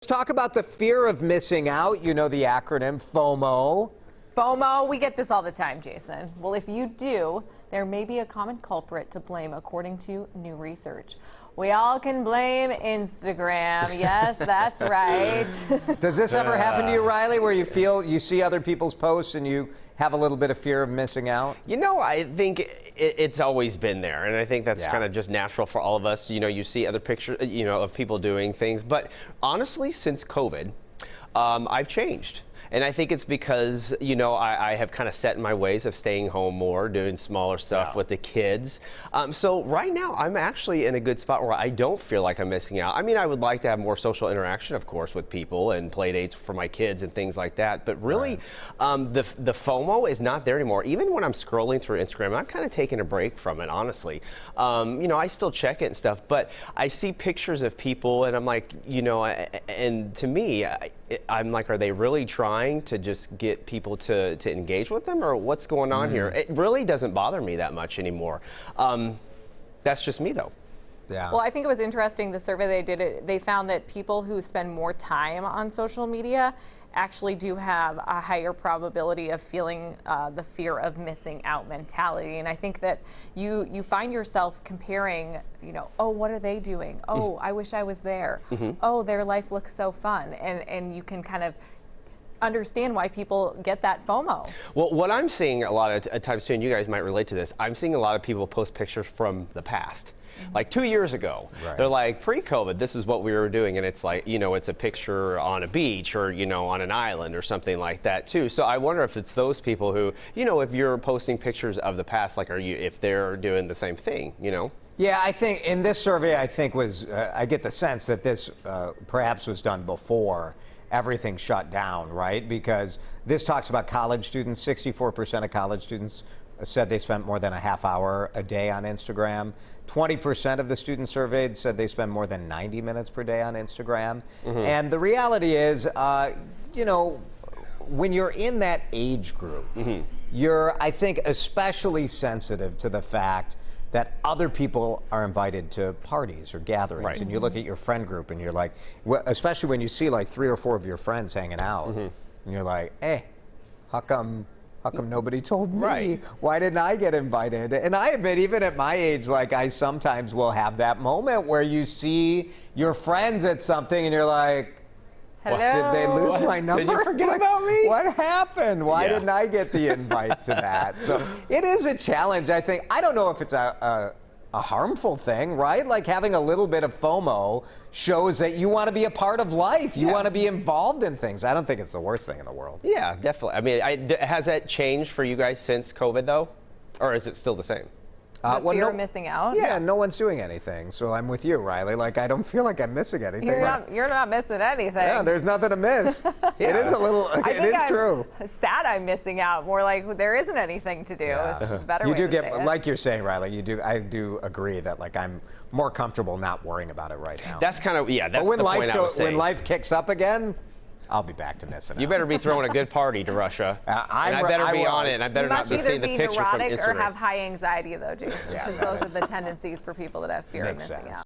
Let's talk about the fear of missing out. You know the acronym FOMO. FOMO, we get this all the time, Jason. Well, if you do, there may be a common culprit to blame, according to new research. We all can blame Instagram. Yes, that's right. Does this ever happen to you, Riley, where you feel you see other people's posts and you have a little bit of fear of missing out? You know, I think it's always been there, and I think that's kind of just natural for all of us. You know, you see other pictures, you know, of people doing things. But honestly, since COVID, I've changed. And I think it's because, you know, I have kind of set in my ways of staying home more, doing smaller stuff with the kids. So right now, I'm actually in a good spot where I don't feel like I'm missing out. I mean, I would like to have more social interaction, of course, with people and play dates for my kids and things like that. But really, the FOMO is not there anymore. Even when I'm scrolling through Instagram, I'm kind of taking a break from it, honestly. You know, I still check it and stuff, but I see pictures of people and I'm like, you know, and to me, I'm like, are they really trying to just get people to engage with them, or what's going on here? It really doesn't bother me that much anymore. That's just me, though. Yeah. Well, I think it was interesting, the survey they did, they found that people who spend more time on social media actually do have a higher probability of feeling the fear of missing out mentality. And I think that you find yourself comparing, you know, oh, what are they doing? Oh, I wish I was there. Oh, their life looks so fun. And you can kind of understand why people get that FOMO. Well, what I'm seeing a lot of times too, and you guys might relate to this, I'm seeing a lot of people post pictures from the past. Like 2 years ago, they're like, pre-COVID, this is what we were doing, and it's like, you know, it's a picture on a beach or, you know, on an island or something like that too. So I wonder if it's those people who, you know, if you're posting pictures of the past, like, if they're doing the same thing, you know? Yeah, I think in this survey, I think I get the sense that this perhaps was done before everything shut down, right? Because this talks about college students. 64% of college students said they spent more than a half hour a day on Instagram. 20% of the students surveyed said they spend more than 90 minutes per day on Instagram. And the reality is, you know, when you're in that age group, you're, I think, especially sensitive to the fact that other people are invited to parties or gatherings. And you look at your friend group and you're like, especially when you see like 3 or 4 of your friends hanging out, and you're like, hey, how come nobody told me? Why didn't I get invited? And I admit, even at my age, like, I sometimes will have that moment where you see your friends at something and you're like, hello? Did they lose my number? Did you forget about me? What happened? Why didn't I get the invite to that? So it is a challenge, I think. I don't know if it's a harmful thing, right? Like, having a little bit of FOMO shows that you want to be a part of life. You want to be involved in things. I don't think it's the worst thing in the world. Yeah, definitely. I mean, has that changed for you guys since COVID, though? Or is it still the same? The fear of missing out? Yeah, no one's doing anything. So I'm with you, Riley. Like, I don't feel like I'm missing anything. You're not missing anything. Yeah, there's nothing to miss. It is a little, it is true. Sad I'm missing out. More like there isn't anything to do. It's a better You way do to get, say it. like you're saying, Riley, I do agree that, like, I'm more comfortable not worrying about it right now. That's kind of, that's but when the point I was saying. when life kicks up again, I'll be back to missing out. You better be throwing a good party to Russia. And I better be on it, and I better not be seeing the picture from Instagram. You must either be neurotic or have high anxiety, though, Jason, because those are the tendencies for people that have fear of missing out.